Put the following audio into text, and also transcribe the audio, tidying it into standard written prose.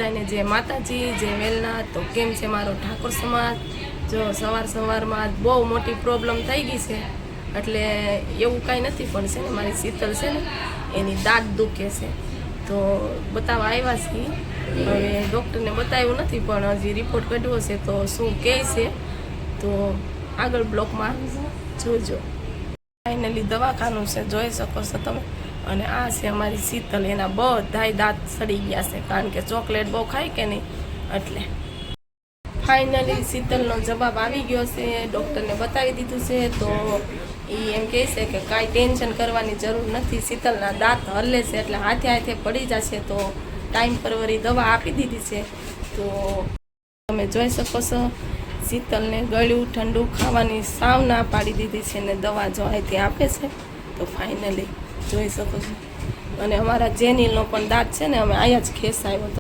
અને જય માતાજી, જય વેલનાથ। તો કેમ છે મારો ઠાકોર સમાજ? જો સવારમાં બહુ મોટી પ્રોબ્લેમ થઈ ગઈ છે, એટલે એવું કાંઈ નથી, પણ છે ને મારી શીતલ છે ને એની દાંત દુખે છે, તો બતાવવા આવ્યા છીએ। હવે ડૉક્ટરને બતાવ્યું નથી, પણ હજી રિપોર્ટ કાઢ્યો છે, તો શું કહે છે તો આગળ બ્લોકમાં જોજો। ફાઇનલી દવાખાનું છે, જોઈ શકો છો તમે। અને આ છે અમારી શીતલ, એના બધાય દાંત સડી ગયા છે, કારણ કે ચોકલેટ બહુ ખાય કે નહીં, એટલે ફાઇનલી શીતલનો જવાબ આવી ગયો છે, ડૉક્ટરને બતાવી દીધું છે। તો એ એમ કહે છે કે કાંઈ ટેન્શન કરવાની જરૂર નથી, શીતલના દાંત હલે છે, એટલે હાથે પડી જશે, તો ટાઈમ પર વળી દવા આપી દીધી છે। તો તમે જોઈ શકો છો, શીતલને ગળ્યું ઠંડુ ખાવાની સાવ ના પાડી દીધી છે, ને દવા જો અહીંથી આપે છે, તો ફાઇનલી જોઈ શકો છો। અને અમારા જેનીલનો પણ દાંત છે ને, અમે અહીંયા જ ખેસાયો હતો।